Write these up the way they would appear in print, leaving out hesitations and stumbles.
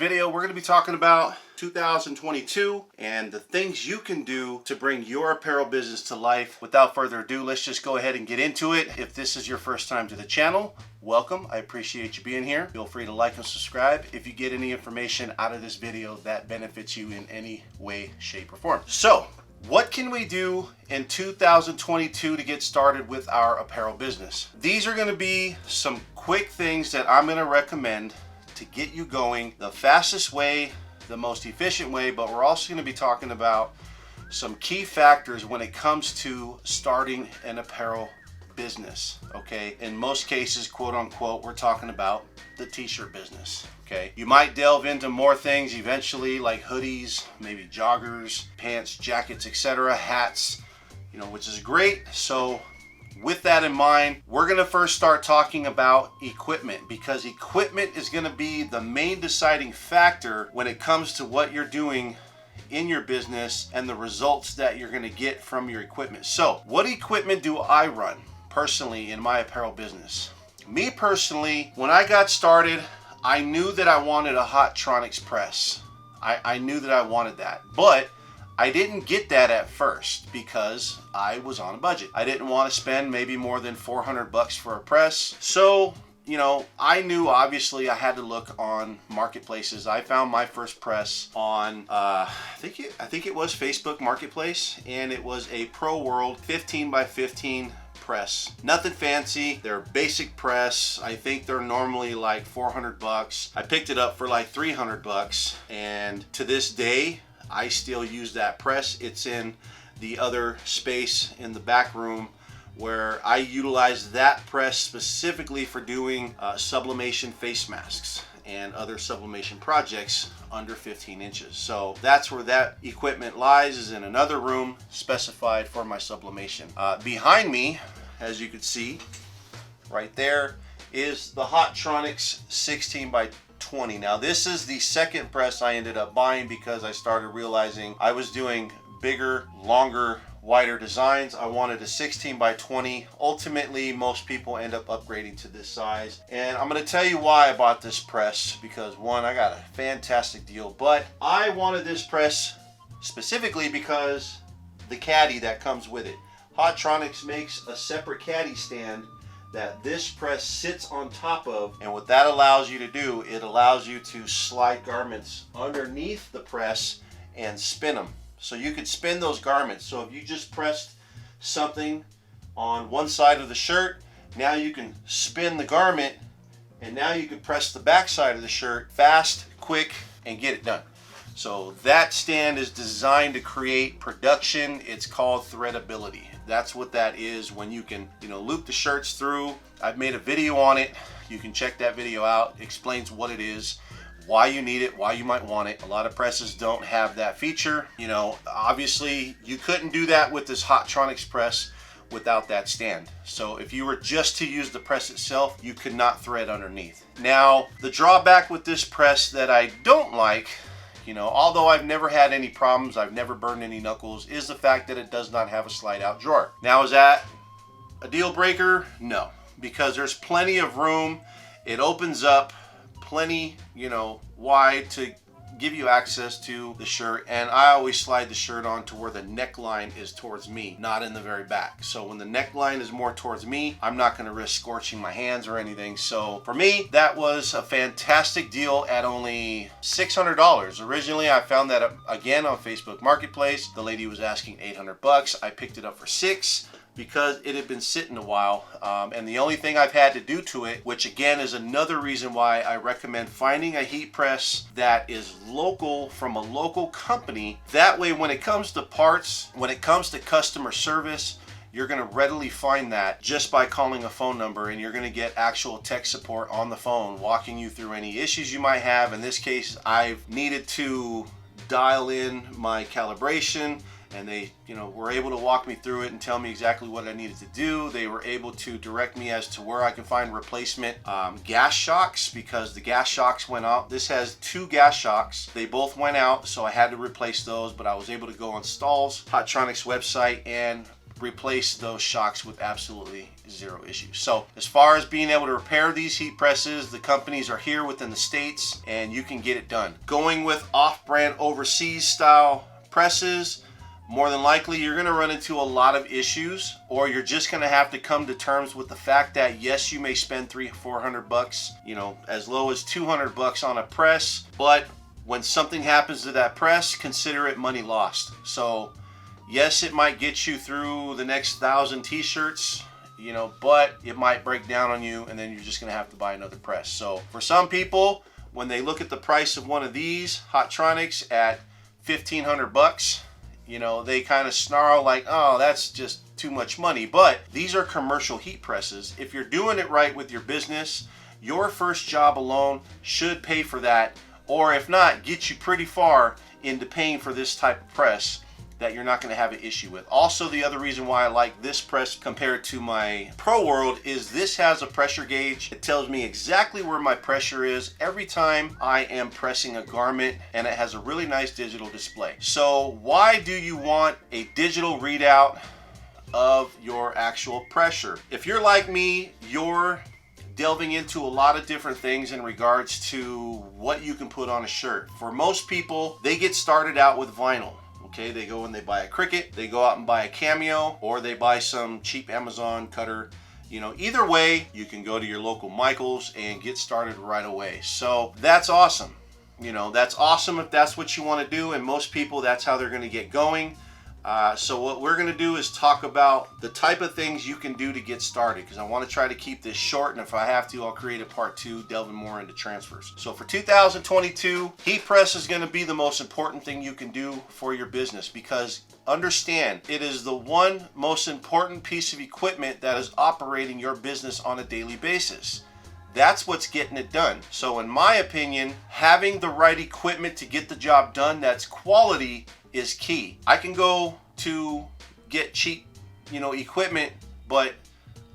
video, we're going to be talking about 2022 and the things you can do to bring your apparel business to life. Without further ado, let's just go ahead and get into it. If this is your first time to the channel, welcome. I appreciate you being here. Feel free to like and subscribe if you get any information out of this video that benefits you in any way, shape, or form. So, what can we do in 2022 to get started with our apparel business? These are going to be some quick things that I'm going to recommend to get you going the fastest way, the most efficient way, but we're also going to be talking about some key factors when it comes to starting an apparel business. Okay, in most cases, quote unquote, we're talking about the t-shirt business. Okay, you might delve into more things eventually, like hoodies, maybe joggers, pants, jackets, etc., hats, which is great. So with that in mind, we're going to first start talking about equipment, because equipment is going to be the main deciding factor when it comes to what you're doing in your business and the results that you're going to get from your equipment. So what equipment do I run personally in my apparel business? Me personally, when I got started, I knew that I wanted a Hotronix press. I knew that I wanted that, but I didn't get that at first because I was on a budget. I didn't want to spend maybe more than $400 for a press. So, I knew obviously I had to look on marketplaces. I found my first press on, I think it was Facebook Marketplace, and it was a Pro World 15 by 15 press. Nothing fancy. They're a basic press. I think they're normally like $400. I picked it up for like $300, and to this day I still use that press. It's in the other space in the back room where I utilize that press specifically for doing sublimation face masks and other sublimation projects under 15 inches. So that's where that equipment lies, is in another room specified for my sublimation. Behind me, as you can see right there, is the Hotronix 16 by 20. Now this is the second press I ended up buying because I started realizing I was doing bigger, longer, wider designs. I wanted a 16 by 20. Ultimately, most people end up upgrading to this size. And I'm going to tell you why I bought this press, because one, I got a fantastic deal, but I wanted this press specifically because the caddy that comes with it. Hotronix makes a separate caddy stand that this press sits on top of, and what that allows you to do, it allows you to slide garments underneath the press and spin them. So you could spin those garments. So if you just pressed something on one side of the shirt, now you can spin the garment, and now you can press the back side of the shirt fast, quick, and get it done. So that stand is designed to create production. It's called threadability. That's what that is, when you can, loop the shirts through. I've made a video on it. You can check that video out. It explains what it is, why you need it, why you might want it. A lot of presses don't have that feature. Obviously you couldn't do that with this Hotronix press without that stand. So if you were just to use the press itself, you could not thread underneath. Now, the drawback with this press that I don't like, although I've never had any problems, I've never burned any knuckles, is the fact that it does not have a slide out drawer. Now, is that a deal breaker? No, because there's plenty of room. It opens up plenty, wide to give you access to the shirt, and I always slide the shirt on to where the neckline is towards me, not in the very back. So when the neckline is more towards me, I'm not going to risk scorching my hands or anything. So for me, that was a fantastic deal at only $600. Originally, I found that again on Facebook Marketplace. The lady was asking $800. I picked it up for $600 because it had been sitting a while, and the only thing I've had to do to it, which again is another reason why I recommend finding a heat press that is local, from a local company. That way, when it comes to parts, when it comes to customer service, you're going to readily find that just by calling a phone number, and you're going to get actual tech support on the phone walking you through any issues you might have. In this case, I've needed to dial in my calibration, and they were able to walk me through it and tell me exactly what I needed to do. They were able to direct me as to where I can find replacement gas shocks, because the gas shocks went out. This has 2 gas shocks. They both went out, so I had to replace those, but I was able to go on Stahl's Hotronix website and replace those shocks with absolutely zero issues. So as far as being able to repair these heat presses, the companies are here within the States and you can get it done. Going with off-brand overseas style presses, more than likely you're going to run into a lot of issues, or you're just going to have to come to terms with the fact that yes, you may spend $300-400, you know, as low as $200 on a press, but when something happens to that press, consider it money lost. So yes, it might get you through the next 1,000 t-shirts, you know, but it might break down on you and then you're just going to have to buy another press. So for some people, when they look at the price of one of these Hottronics at $1,500, you know, they kind of snarl like, oh, that's just too much money. But these are commercial heat presses. If you're doing it right with your business, your first job alone should pay for that, or if not, get you pretty far into paying for this type of press that you're not going to have an issue with. Also, the other reason why I like this press compared to my Pro World is this has a pressure gauge. It tells me exactly where my pressure is every time I am pressing a garment, and it has a really nice digital display. So why do you want a digital readout of your actual pressure? If you're like me, you're delving into a lot of different things in regards to what you can put on a shirt. For most people, they get started out with vinyl. Okay, they go and they buy a Cricut, they go out and buy a Cameo, or they buy some cheap Amazon cutter. You know, either way, you can go to your local Michaels and get started right away. So that's awesome. You know, that's awesome if that's what you want to do, and most people, that's how they're going to get going. So what we're going to do is talk about the type of things you can do to get started, because I want to try to keep this short, and if I have to, I'll create a part 2 delving more into transfers. So for 2022, heat press is going to be the most important thing you can do for your business, because understand, it is the one most important piece of equipment that is operating your business on a daily basis. That's what's getting it done. So in my opinion, having the right equipment to get the job done that's quality is key. I can go to get cheap, you know, equipment, but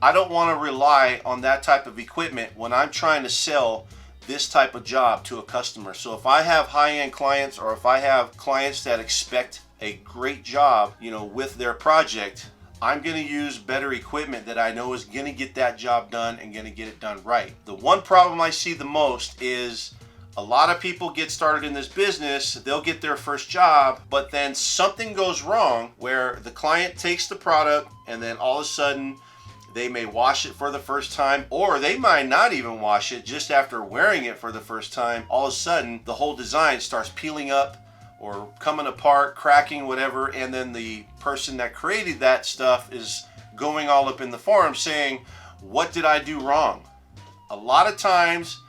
I don't want to rely on that type of equipment when I'm trying to sell this type of job to a customer. So if I have high-end clients, or if I have clients that expect a great job, you know, with their project, I'm going to use better equipment that I know is going to get that job done and going to get it done right. The one problem I see the most is a lot of people get started in this business, they'll get their first job, but then something goes wrong where the client takes the product and then all of a sudden they may wash it for the first time, or they might not even wash it. Just after wearing it for the first time, all of a sudden the whole design starts peeling up or coming apart, cracking, whatever, and then the person that created that stuff is going all up in the forum saying, what did I do wrong? A lot of times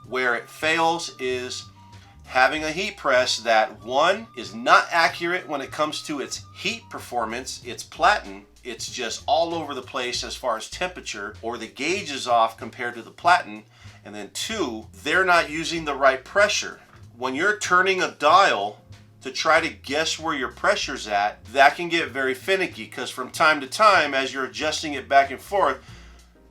where it fails is having a heat press that, one, is not accurate when it comes to its heat performance. It's platen, it's just all over the place as far as temperature, or the gauge is off compared to the platen. And then two, they're not using the right pressure. When you're turning a dial to try to guess where your pressure's at, that can get very finicky, because from time to time, as you're adjusting it back and forth,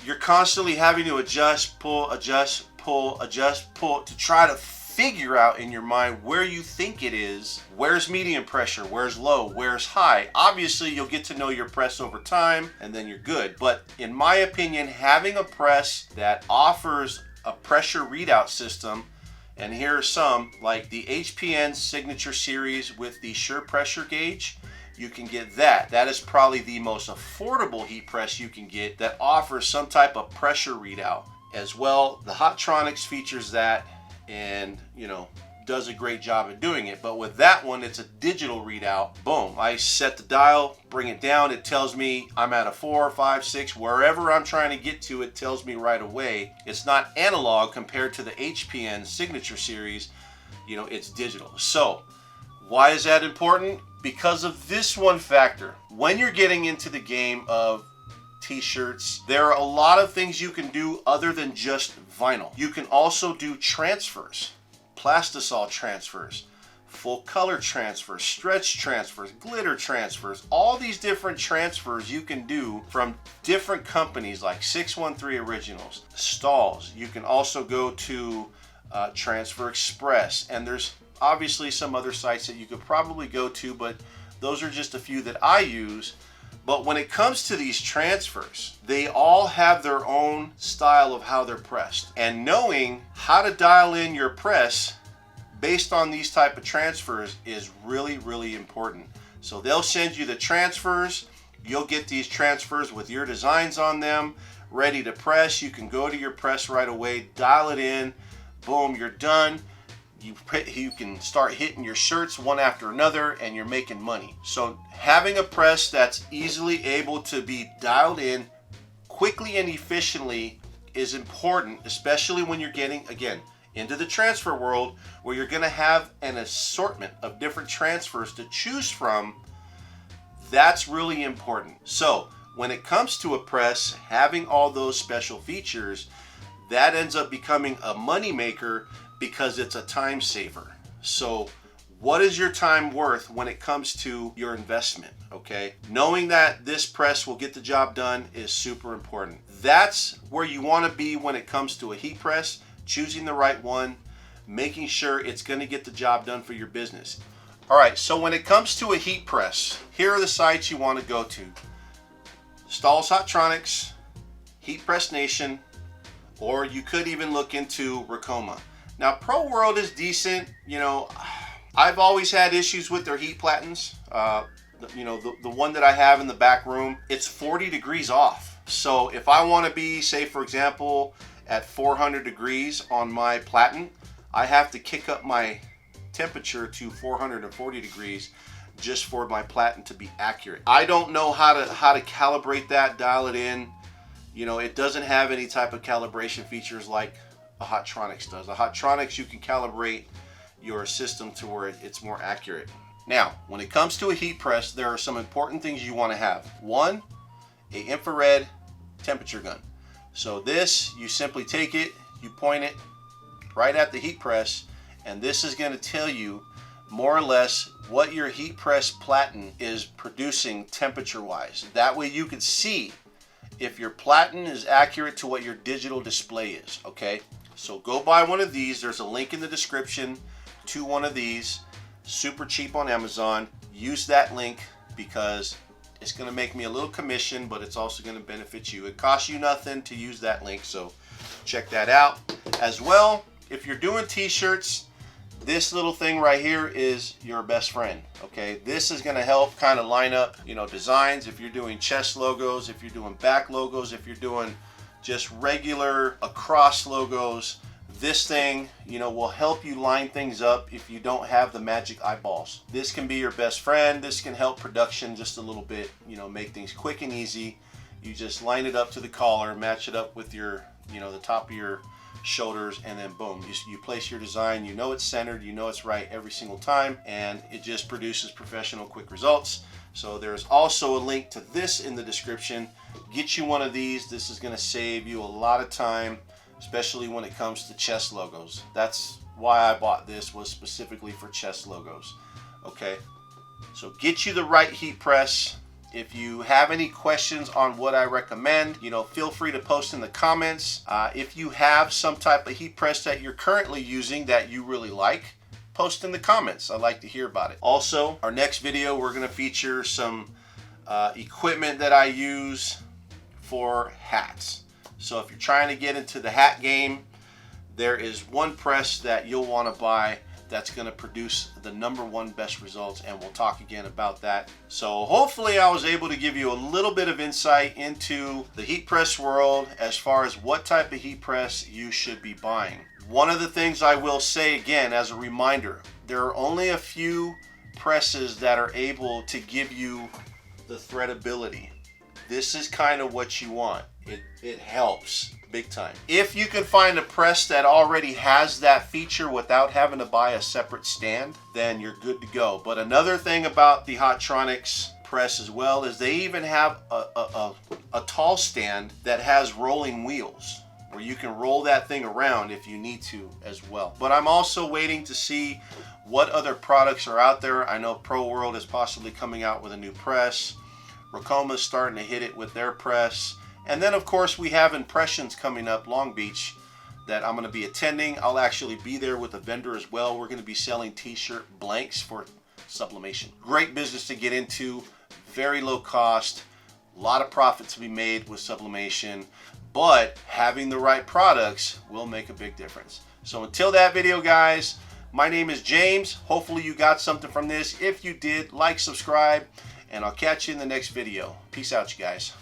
you're constantly having to adjust, pull, adjust, pull, adjust, pull, to try to figure out in your mind where you think it is. Where's medium pressure? Where's low? Where's high? Obviously, you'll get to know your press over time, and then you're good. But in my opinion, having a press that offers a pressure readout system, and here are some, like the HPN Signature Series with the Sure Pressure Gauge, you can get that. That is probably the most affordable heat press you can get that offers some type of pressure readout. As well, the Hottronics features that, and you know, does a great job at doing it. But with that one, it's a digital readout. Boom, I set the dial, bring it down, it tells me I'm at a 4, 5, 6, wherever I'm trying to get to, it tells me right away. It's not analog compared to the HPN Signature Series, you know, it's digital. So why is that important? Because of this one factor. When you're getting into the game of t-shirts, there are a lot of things you can do other than just vinyl. You can also do transfers, plastisol transfers, full color transfers, stretch transfers, glitter transfers, all these different transfers you can do from different companies like 613 Originals, Stalls. You can also go to Transfer Express, and there's obviously some other sites that you could probably go to, but those are just a few that I use. But when it comes to these transfers, they all have their own style of how they're pressed. And knowing how to dial in your press based on these type of transfers is really, really important. So they'll send you the transfers. You'll get these transfers with your designs on them, ready to press. You can go to your press right away, dial it in, boom, you're done. You can start hitting your shirts one after another and you're making money. So having a press that's easily able to be dialed in quickly and efficiently is important, especially when you're getting, again, into the transfer world where you're going to have an assortment of different transfers to choose from. That's really important. So when it comes to a press, having all those special features, that ends up becoming a money maker because it's a time saver. So what is your time worth when it comes to your investment? Okay, knowing that this press will get the job done is super important. That's where you want to be when it comes to a heat press, choosing the right one, making sure it's going to get the job done for your business. All right, so when it comes to a heat press, here are the sites you want to go to: Stahl's Hottronics, Heat Press Nation, or you could even look into Ricoma. Now, Pro World is decent. You know, I've always had issues with their heat platens. You know, the one that I have in the back room, it's 40 degrees off. So if I want to be, say for example, at 400 degrees on my platen, I have to kick up my temperature to 440 degrees just for my platen to be accurate. I don't know how to calibrate that, dial it in. You know, it doesn't have any type of calibration features like a Hottronics does. A Hottronics, you can calibrate your system to where it's more accurate. Now, when it comes to a heat press, there are some important things you want to have. One, an infrared temperature gun. So this, you simply take it, you point it right at the heat press, and this is going to tell you more or less what your heat press platen is producing temperature wise. That way you can see if your platen is accurate to what your digital display is. Okay, so go buy one of these. There's a link in the description to one of these. Super cheap on Amazon. Use that link because it's going to make me a little commission, but it's also going to benefit you. It costs you nothing to use that link, so check that out. As well, if you're doing t-shirts, this little thing right here is your best friend. Okay, this is going to help kind of line up, you know, designs. If you're doing chest logos, if you're doing back logos, if you're doing just regular across logos, this thing, you know, will help you line things up if you don't have the magic eyeballs. This can be your best friend. This can help production just a little bit, you know, make things quick and easy. You just line it up to the collar, match it up with your, you know, the top of your shoulders, and then boom, you place your design. You know it's centered, you know it's right every single time, and it just produces professional quick results. So there's also a link to this in the description. Get you one of these. This is going to save you a lot of time, especially when it comes to chest logos. That's why I bought this, was specifically for chest logos. Okay, so get you the right heat press. If you have any questions on what I recommend, you know, feel free to post in the comments. If you have some type of heat press that you're currently using that you really like, post in the comments. I'd like to hear about it. Also, our next video, we're going to feature some equipment that I use for hats. So if you're trying to get into the hat game, there is one press that you'll want to buy that's going to produce the #1 best results, and we'll talk again about that. So hopefully I was able to give you a little bit of insight into the heat press world as far as what type of heat press you should be buying. One of the things I will say again as a reminder, there are only a few presses that are able to give you the threadability. This is kind of what you want. It helps big time. If you can find a press that already has that feature without having to buy a separate stand, then you're good to go. But another thing about the Hottronics press as well is they even have a tall stand that has rolling wheels where you can roll that thing around if you need to as well. But I'm also waiting to see what other products are out there. I know Pro World is possibly coming out with a new press. Ricoma's starting to hit it with their press. And then of course we have Impressions coming up, Long Beach, that I'm going to be attending. I'll actually be there with a vendor as well. We're going to be selling t-shirt blanks for sublimation. Great business to get into, very low cost, A lot of profit to be made with sublimation, but having the right products will make a big difference. So until that video, guys, my name is James. Hopefully you got something from this. If you did, like, subscribe, and I'll catch you in the next video. Peace out, you guys.